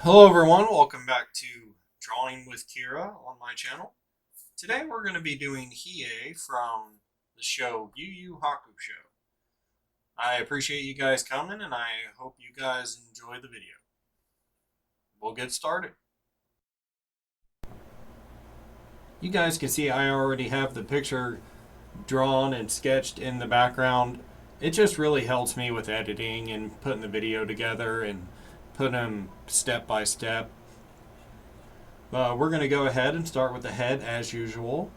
Hello everyone, welcome back to Drawing with Kira on my channel. Today we're going to be doing Hiei from the show Yu Yu Hakusho. I appreciate you guys coming and I hope you guys enjoy the video. We'll get started. You guys can see I already have the picture drawn and sketched in the background. It just really helps me with editing and putting the video together and putting them step by step. We're going to go ahead and start with the head as usual.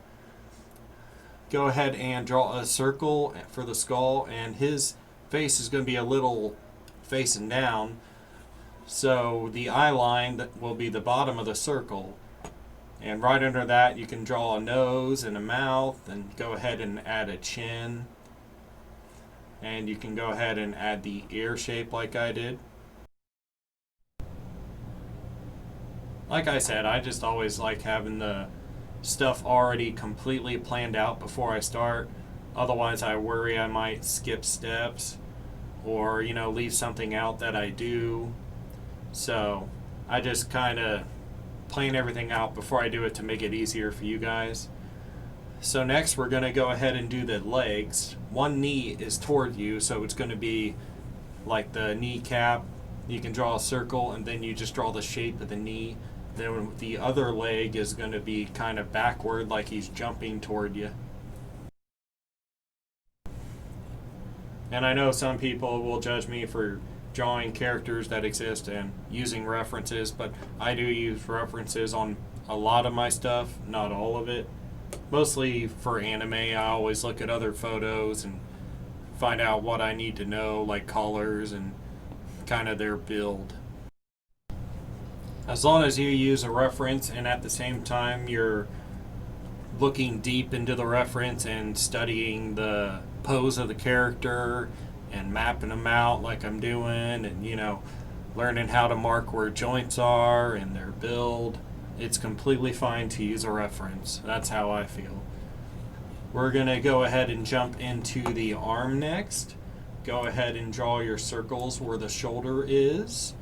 Go ahead and draw a circle for the skull, and his face is going to be a little facing down. So the eye line that will be the bottom of the circle. And right under that you can draw a nose and a mouth, and go ahead and add a chin. And you can go ahead and add the ear shape like I did. Like I said, I just always like having the stuff already completely planned out before I start. Otherwise I worry I might skip steps or, leave something out that I do. So I just kind of plan everything out before I do it to make it easier for you guys. So next we're going to go ahead and do the legs. One knee is toward you, so it's going to be like the kneecap. You can draw a circle and then you just draw the shape of the knee. Then the other leg is going to be kind of backward, like he's jumping toward you. And I know some people will judge me for drawing characters that exist and using references, but I do use references on a lot of my stuff, not all of it. Mostly for anime, I always look at other photos and find out what I need to know, like colors and kind of their build. As long as you use a reference and at the same time you're looking deep into the reference and studying the pose of the character and mapping them out like I'm doing, and learning how to mark where joints are and their build, it's completely fine to use a reference. That's how I feel. We're going to go ahead and jump into the arm next. Go ahead and draw your circles where the shoulder is,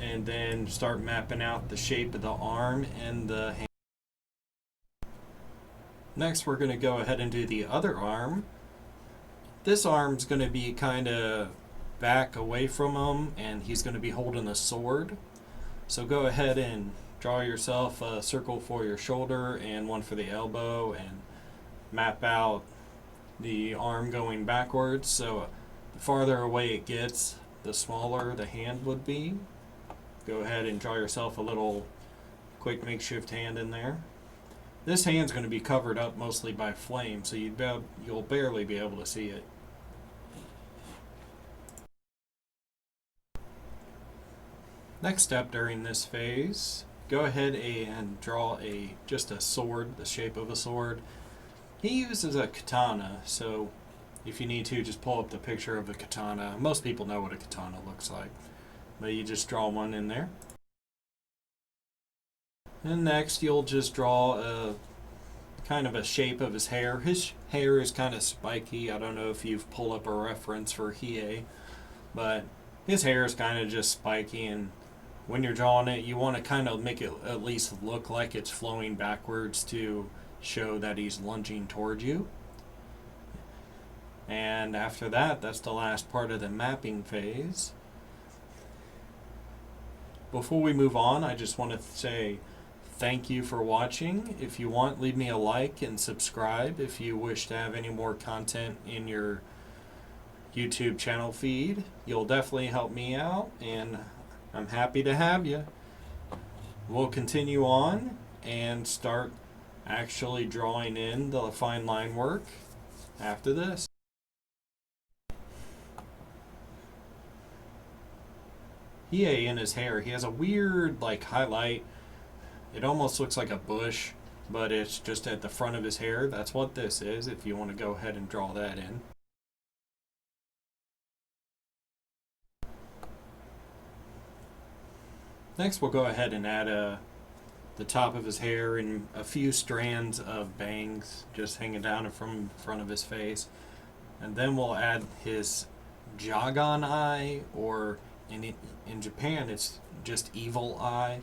and then start mapping out the shape of the arm and the hand. Next we're going to go ahead and do the other arm. This arm's going to be kind of back away from him, and he's going to be holding a sword. So go ahead and draw yourself a circle for your shoulder and one for the elbow, and map out the arm going backwards. So the farther away it gets, the smaller the hand would be. Go ahead and draw yourself a little quick makeshift hand in there. This hand's going to be covered up mostly by flame, so you'll barely be able to see it. Next step during this phase, go ahead and draw just a sword, the shape of a sword. He uses a katana, so if you need to, just pull up the picture of a katana. Most people know what a katana looks like, but you just draw one in there. And next you'll just draw a kind of a shape of his hair. His hair is kind of spiky. I don't know if you've pulled up a reference for Hiei, but his hair is kind of just spiky, and when you're drawing it, you want to kind of make it at least look like it's flowing backwards to show that he's lunging toward you. And after that, that's the last part of the mapping phase. Before we move on, I just want to say thank you for watching. If you want, leave me a like and subscribe if you wish to have any more content in your YouTube channel feed. You'll definitely help me out, and I'm happy to have you. We'll continue on and start actually drawing in the fine line work after this. Hiei in his hair, he has a weird highlight. It almost looks like a bush, but it's just at the front of his hair. That's what this is, if you want to go ahead and draw that in. Next we'll go ahead and add the top of his hair and a few strands of bangs just hanging down from front of his face. And then we'll add his Jagan eye, or in Japan it's just evil eye,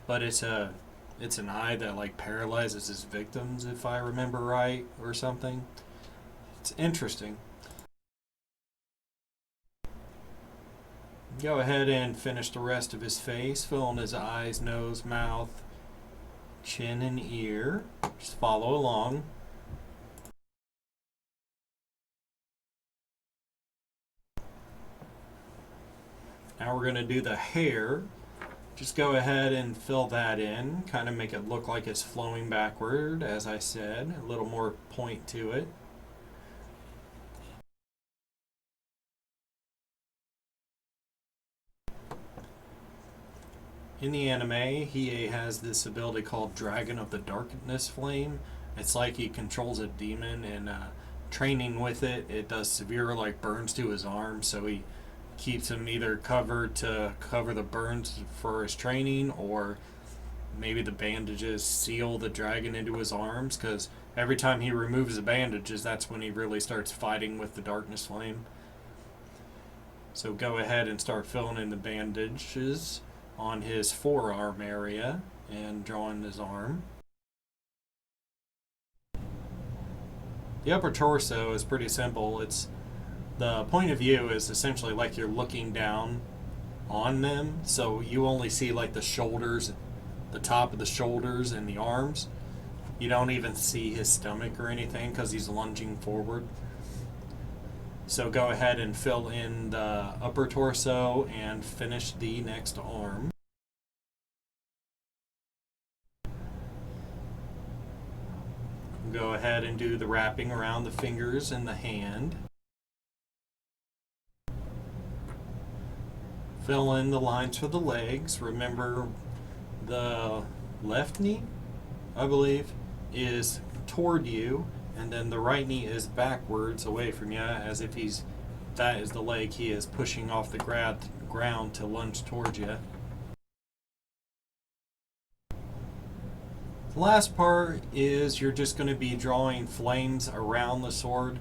but it's an eye that like paralyzes his victims, if I remember right, or something. It's interesting. Go ahead and finish the rest of his face, fill in his eyes, nose, mouth, chin, and ear. Just follow along. Now we're going to do the hair. Just go ahead and fill that in, kind of make it look like it's flowing backward, as I said, a little more point to it. In the anime, Hiei has this ability called Dragon of the Darkness Flame. It's like he controls a demon, and training with it, it does severe like burns to his arm, so he keeps him either covered to cover the burns for his training, or maybe the bandages seal the dragon into his arms, because every time he removes the bandages, that's when he really starts fighting with the darkness flame. So go ahead and start filling in the bandages on his forearm area and drawing his arm. The upper torso is pretty simple. The point of view is essentially like you're looking down on them, so you only see like the shoulders, the top of the shoulders and the arms. You don't even see his stomach or anything because he's lunging forward. So go ahead and fill in the upper torso and finish the next arm. Go ahead and do the wrapping around the fingers and the hand. Fill in the lines for the legs. Remember, the left knee, I believe, is toward you, and then the right knee is backwards away from you, as if that is the leg he is pushing off the ground to lunge towards you. The last part is you're just going to be drawing flames around the sword.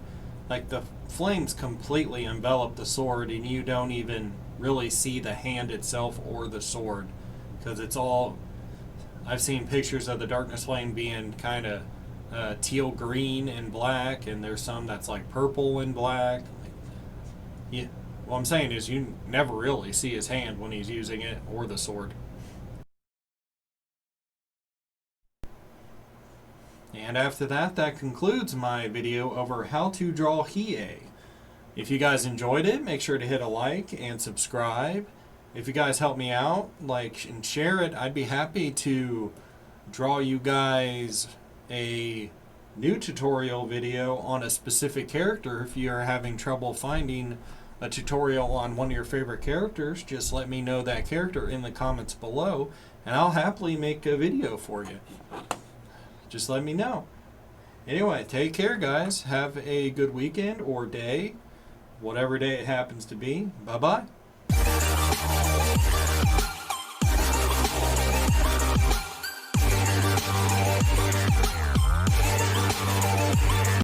Like the flames completely envelop the sword, and you don't even really see the hand itself or the sword, because it's all, I've seen pictures of the darkness flame being kind of teal green and black, and there's some that's like purple and black. Yeah, what I'm saying is you never really see his hand when he's using it, or the sword. And after that, that concludes my video over how to draw Hiei. If you guys enjoyed it, make sure to hit a like and subscribe. If you guys help me out, like and share it, I'd be happy to draw you guys a new tutorial video on a specific character. If you're having trouble finding a tutorial on one of your favorite characters, just let me know that character in the comments below, and I'll happily make a video for you. Just let me know. Anyway, take care, guys. Have a good weekend or day, whatever day it happens to be. Bye-bye.